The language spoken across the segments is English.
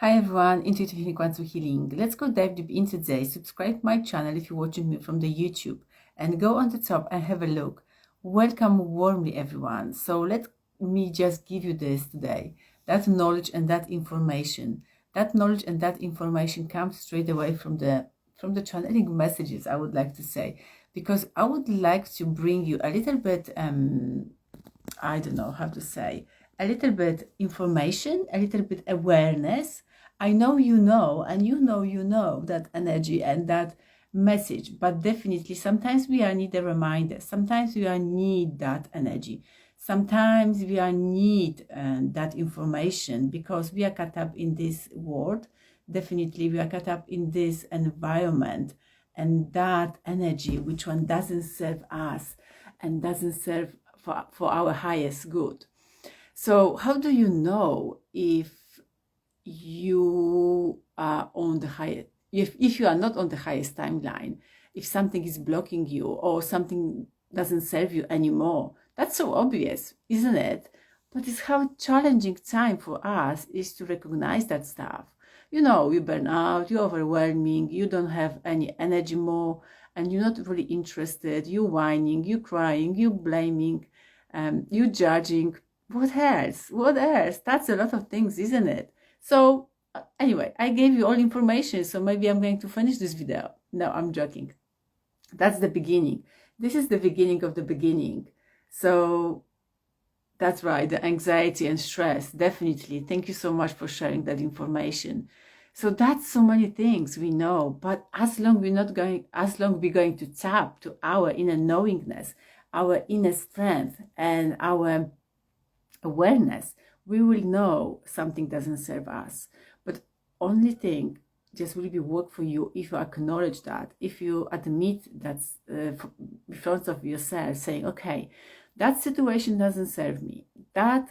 Hi everyone, Intuitive Healing Quantum Healing. Let's go dive deep in today. Subscribe my channel if you're watching me from the YouTube and go on the top and have a look. Welcome warmly everyone. So let me just give you this today. That knowledge and that information. That knowledge and that information comes straight away from the channeling messages, I would like to say. Because I would like to bring you a little bit I don't know how to say, a little bit information, a little bit awareness. I know you know, and you know that energy and that message, but definitely sometimes we are need a reminder. Sometimes we are need that energy. Sometimes we are need that information because we are caught up in this world. Definitely we are caught up in this environment, and that energy, which one doesn't serve us and doesn't serve for our highest good. So how do you know if you are on the highest, if you are not on the highest timeline, if something is blocking you or something doesn't serve you anymore? That's so obvious, isn't it? But it's how challenging time for us is to recognize that stuff. You know, you burn out, you're overwhelming, you don't have any energy more, and you're not really interested, you whining, you crying, you blaming, you judging. What else? What else? That's a lot of things, isn't it? So anyway, I gave you all information, so maybe I'm going to finish this video. No, I'm joking. That's the beginning. This is the beginning of the beginning. So that's right, the anxiety and stress, definitely. Thank you so much for sharing that information. So that's so many things we know, but as long we're going to tap to our inner knowingness, our inner strength and our awareness, we will know something doesn't serve us. But only thing just will be work for you if you acknowledge that, if you admit that's in front of yourself, saying, okay, that situation doesn't serve me, that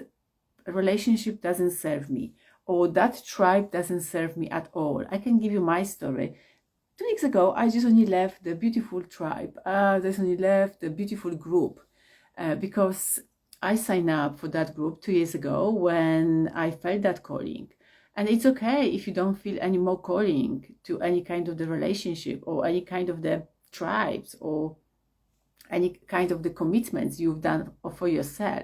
relationship doesn't serve me, or that tribe doesn't serve me at all. I can give you my story. 2 weeks ago, I just only left the beautiful tribe. I just only left the beautiful group because I signed up for that group 2 years ago when I felt that calling. And it's okay if you don't feel any more calling to any kind of the relationship or any kind of the tribes or any kind of the commitments you've done for yourself.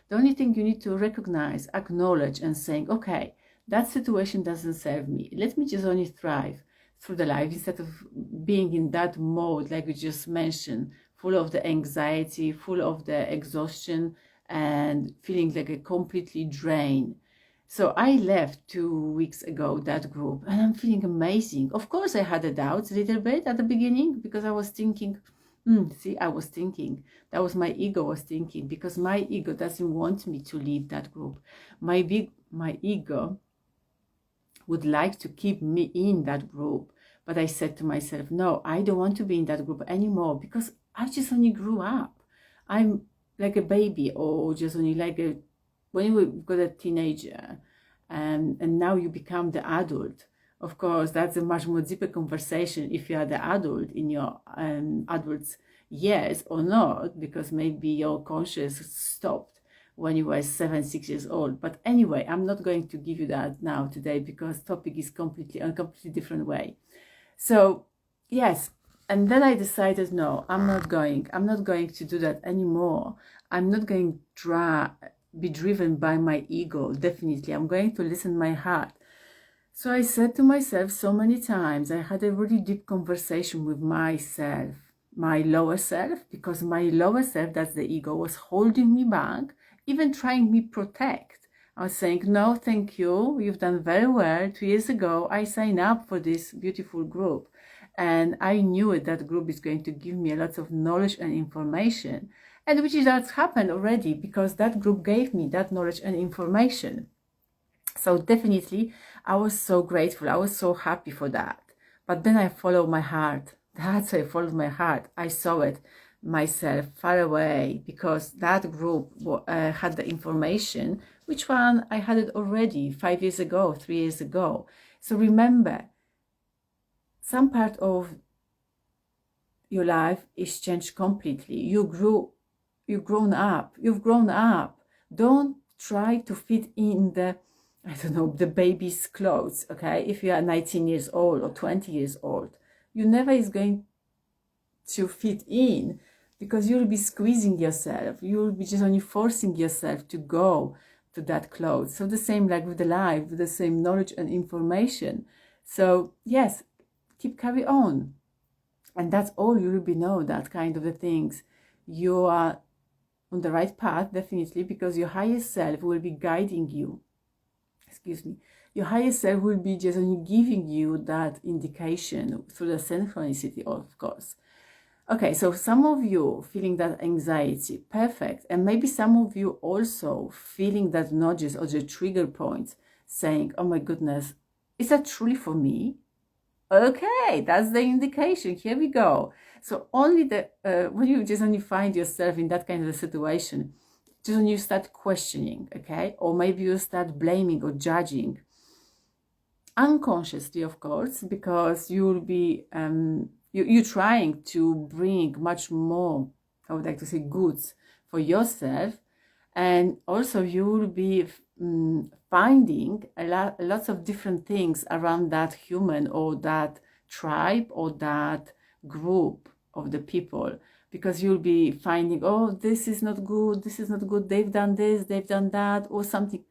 The only thing you need to recognize, acknowledge, and saying, okay, that situation doesn't serve me. Let me just only thrive through the life instead of being in that mode, like we just mentioned, full of the anxiety, full of the exhaustion, and feeling like a completely drained. So I left 2 weeks ago that group, and I'm feeling amazing. Of course, I had a doubt a little bit at the beginning because I was thinking, I was thinking, that was my ego was thinking, because my ego doesn't want me to leave that group. My ego would like to keep me in that group. But I said to myself, no, I don't want to be in that group anymore because I just only grew up. I'm like a baby, or just only like when you got a teenager and now you become the adult. Of course, that's a much more deeper conversation if you are the adult in your adults years or not, because maybe your conscious stopped when you were 6 years old. But anyway, I'm not going to give you that now today because topic is completely different way. So yes, and then I decided, no, I'm not going to do that anymore. I'm not going to be driven by my ego. Definitely, I'm going to listen to my heart. So I said to myself so many times, I had a really deep conversation with myself, my lower self, because my lower self, that's the ego, was holding me back, even trying me protect. I was saying, no, thank you. You've done very well. 2 years ago, I signed up for this beautiful group. And I knew it, that group is going to give me a lot of knowledge and information. And which has happened already because that group gave me that knowledge and information. So definitely, I was so grateful. I was so happy for that. But then I followed my heart. That's why I followed my heart. I saw it myself far away because that group had the information, which one I had it already 5 years ago, 3 years ago. So remember, some part of your life is changed completely. You've grown up. Don't try to fit in the I don't know, the baby's clothes, okay? If you are 19 years old or 20 years old, you never is going to fit in, because you'll be squeezing yourself. You'll be just only forcing yourself to go to that clothes. So the same like with the life, with the same knowledge and information. So yes, carry on. And that's all you will be know, that kind of the things. You are on the right path, definitely, because your higher self will be guiding you. Excuse me. Your higher self will be just only giving you that indication through the synchronicity, of course. Okay, so some of you feeling that anxiety, perfect. And maybe some of you also feeling that nudges or the trigger points, saying, oh my goodness, is that truly for me? Okay, that's the indication. Here we go. So only when you just only find yourself in that kind of a situation, just when you start questioning, okay, or maybe you start blaming or judging, unconsciously, of course, because you'll be you're trying to bring much more, I would like to say, goods for yourself, and also you will be finding lots of different things around that human or that tribe or that group of the people, because you'll be finding, oh, this is not good, they've done this, they've done that, or something.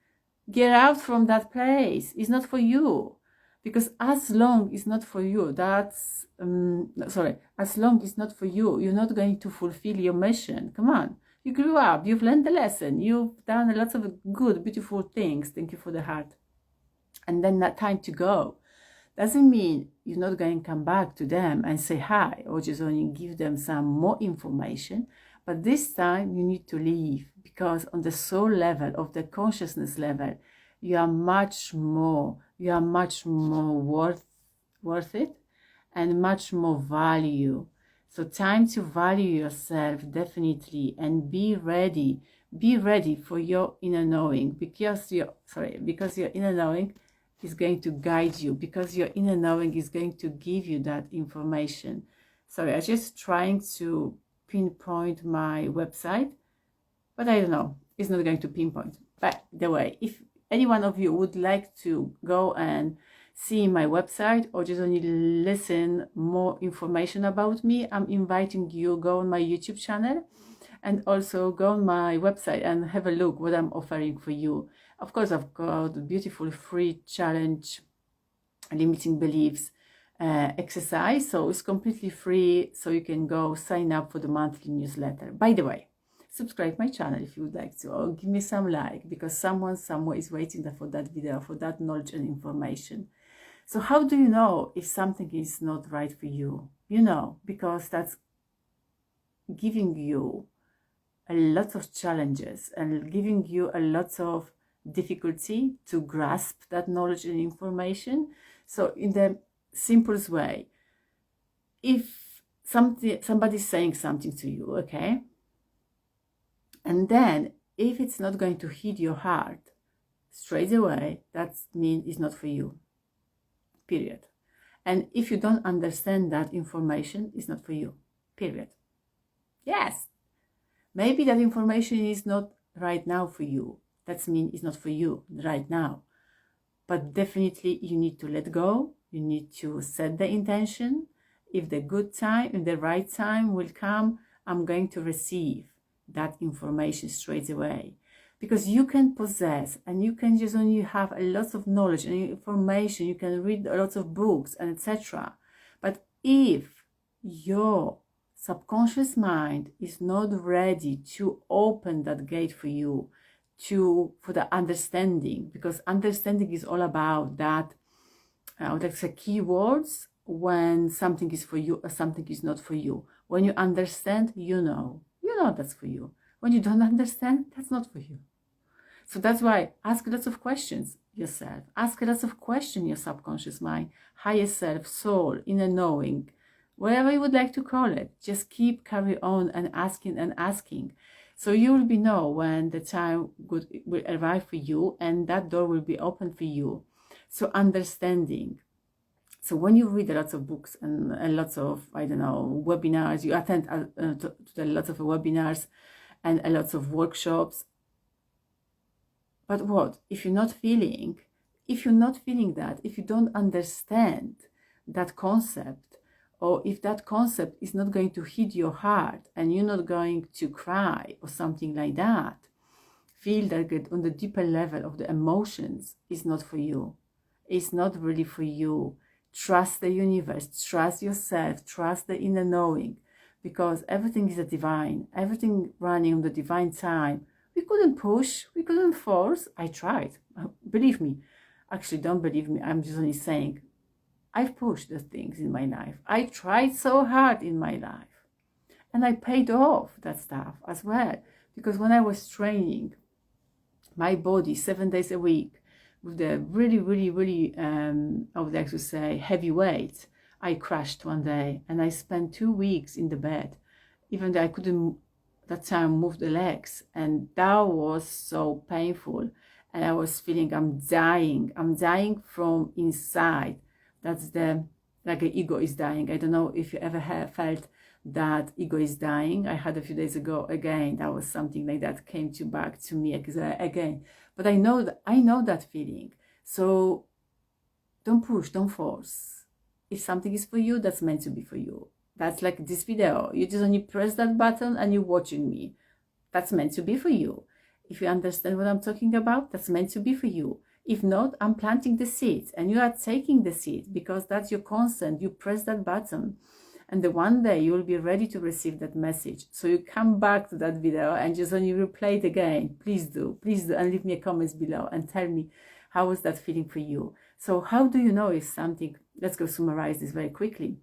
Get out from that place. It's not for you. Because as long it's not for you, as long it's not for you, you're not going to fulfill your mission. Come on. You grew up, you've learned the lesson, you've done a lot of good, beautiful things. Thank you for the heart. And then that time to go. Doesn't mean you're not going to come back to them and say hi, or just only give them some more information. But this time you need to leave, because on the soul level, of the consciousness level, you are much more worth it, and much more value. So time to value yourself, definitely, and be ready for your inner knowing, because your inner knowing is going to guide you, because your inner knowing is going to give you that information. Sorry, I'm just trying to pinpoint my website, but I don't know, it's not going to pinpoint. By the way, if any one of you would like to go and see my website, or just only listen more information about me, I'm inviting you, go on my YouTube channel and also go on my website and have a look what I'm offering for you. Of course, I've got a beautiful free challenge, limiting beliefs exercise, so it's completely free, so you can go sign up for the monthly newsletter. By the way, subscribe my channel if you would like to, or give me some like, because someone somewhere is waiting for that video, for that knowledge and information. So how do you know if something is not right for you? You know, because that's giving you a lot of challenges and giving you a lot of difficulty to grasp that knowledge and information. So in the simplest way, if somebody's saying something to you, okay, and then if it's not going to hit your heart straight away, that means it's not for you, period. And if you don't understand that information, it's not for you, period. Yes, maybe that information is not right now for you. That means it's not for you right now. But definitely you need to let go. You need to set the intention. If the good time, if the right time will come, I'm going to receive that information straight away. Because you can possess and you can just only have a lot of knowledge and information. You can read a lot of books and etc. But if your subconscious mind is not ready to open that gate for you, for the understanding, because understanding is all about that, like the keywords, when something is for you or something is not for you. When you understand, you know that's for you. When you don't understand, that's not for you. So that's why ask lots of questions yourself. Ask lots of questions your subconscious mind, higher self, soul, inner knowing, whatever you would like to call it. Just carry on and asking. So you will know when the time will arrive for you, and that door will be open for you. So understanding. So when you read lots of books and lots of, I don't know, webinars, you attend to lots of webinars and lots of workshops, But what? If you're not feeling that, if you don't understand that concept, or if that concept is not going to hit your heart and you're not going to cry or something like that, feel that on the deeper level of the emotions is not for you. It's not really for you. Trust the universe, trust yourself, trust the inner knowing, because everything is a divine, everything running on the divine time. We couldn't push, we couldn't force. I tried. Believe me. Actually, don't believe me. I'm just only saying, I've pushed the things in my life. I tried so hard in my life. And I paid off that stuff as well. Because when I was training my body 7 days a week with the really, I would like to say, heavy weight, I crashed one day and I spent 2 weeks in the bed, even though I couldn't that time move the legs, and that was so painful. And I was feeling I'm dying from inside. That's like an ego is dying. I don't know if you ever have felt that ego is dying. I had a few days ago again, that was something like that came back to me again. But I know that feeling. So don't push, don't force. If something is for you, that's meant to be for you. That's like this video. You just only press that button and you're watching me. That's meant to be for you. If you understand what I'm talking about, that's meant to be for you. If not, I'm planting the seeds and you are taking the seed because that's your consent. You press that button and the one day you will be ready to receive that message. So you come back to that video and just when you replay it again, please do, and leave me a comments below and tell me how was that feeling for you. So how do you know if something, let's go summarize this very quickly,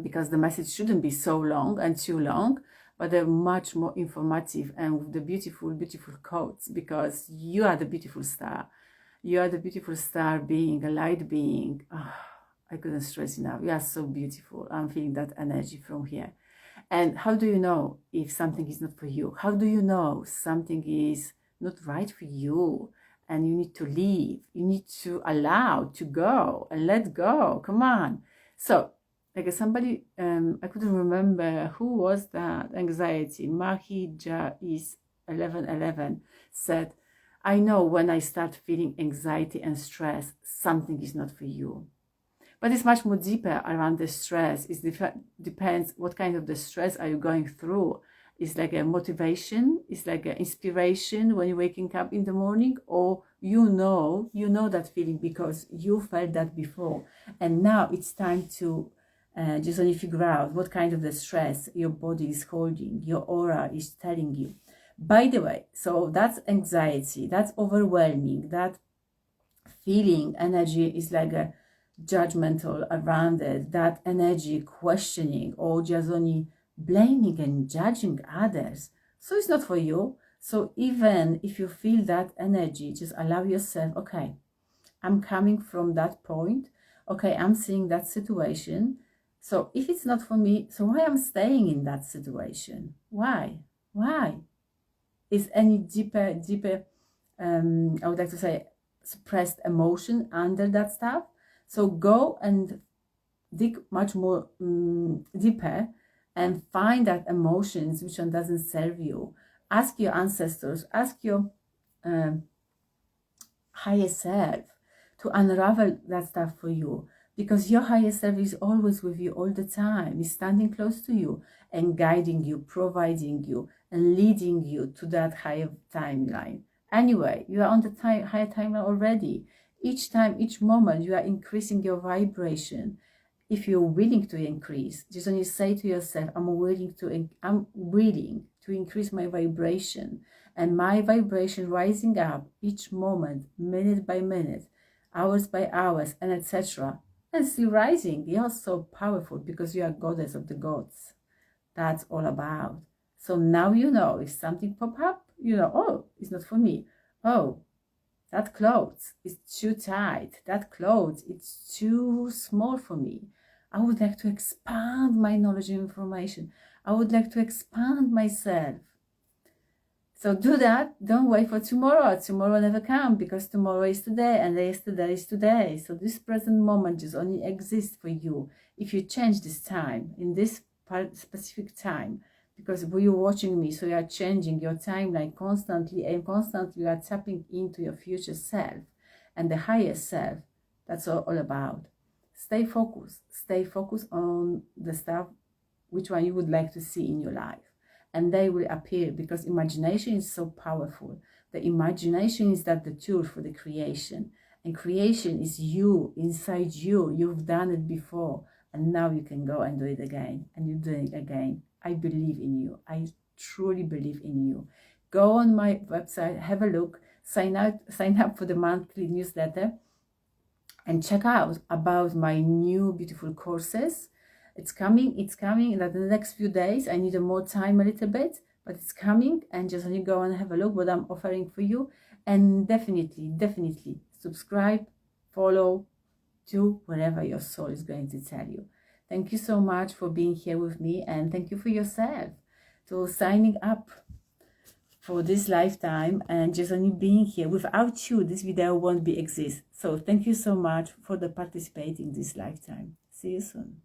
because the message shouldn't be so long and too long, but they're much more informative and with the beautiful quotes, because you are the beautiful star. You are the beautiful star being, a light being. Oh, I couldn't stress enough. You are so beautiful. I'm feeling that energy from here. And how do you know if something is not for you? How do you know something is not right for you and you need to leave? You need to allow to go and let go. Come on. So, like somebody, I couldn't remember who was that, anxiety, Mahija is 1111 said, I know when I start feeling anxiety and stress, something is not for you. But it's much more deeper around the stress. It depends what kind of the stress are you going through. It's like a motivation, it's like an inspiration when you're waking up in the morning, or you know that feeling because you felt that before. And now it's time to just only figure out what kind of the stress your body is holding, your aura is telling you. By the way, so that's anxiety, that's overwhelming, that feeling energy is like a judgmental around it, that energy questioning or just only blaming and judging others. So it's not for you. So even if you feel that energy, just allow yourself, okay, I'm coming from that point. Okay, I'm seeing that situation. So if it's not for me, so why I'm staying in that situation? Why? Is any deeper, I would like to say, suppressed emotion under that stuff? So go and dig much more deeper and find that emotions which one doesn't serve you. Ask your ancestors, ask your higher self to unravel that stuff for you, because your higher self is always with you all the time. Is standing close to you and guiding you, providing you, and leading you to that higher timeline. Anyway, you are on the higher timeline already. Each time, each moment, you are increasing your vibration. If you're willing to increase, just when you say to yourself, I'm willing to increase my vibration, and my vibration rising up each moment, minute by minute, hours by hours, and etc. And still rising. You're so powerful because you are goddess of the gods. That's all about. So now you know if something pop up, you know, oh, it's not for me. Oh, that clothes is too tight. That clothes, it's too small for me. I would like to expand my knowledge and information. I would like to expand myself. So do that. Don't wait for tomorrow. Tomorrow never comes, because tomorrow is today and yesterday is today. So this present moment just only exists for you. If you change this time, in this specific time, because you're watching me, so you are changing your timeline constantly, and constantly you are tapping into your future self and the higher self. That's all about. Stay focused on the stuff, which one you would like to see in your life, and they will appear, because imagination is so powerful. The imagination is that the tool for the creation, and creation is you, inside you. You've done it before, and now you can go and do it again, and you're doing it again. I believe in you. I truly believe in you. Go on my website, have a look, sign up for the monthly newsletter, and check out about my new beautiful courses. It's coming in the next few days. I need more time a little bit, but it's coming, and just you go and have a look what I'm offering for you. And definitely subscribe, follow, do whatever your soul is going to tell you. Thank you so much for being here with me, and thank you for yourself to signing up for this lifetime, and just only being here. Without you, this video won't exist. So thank you so much for the participating this lifetime. See you soon.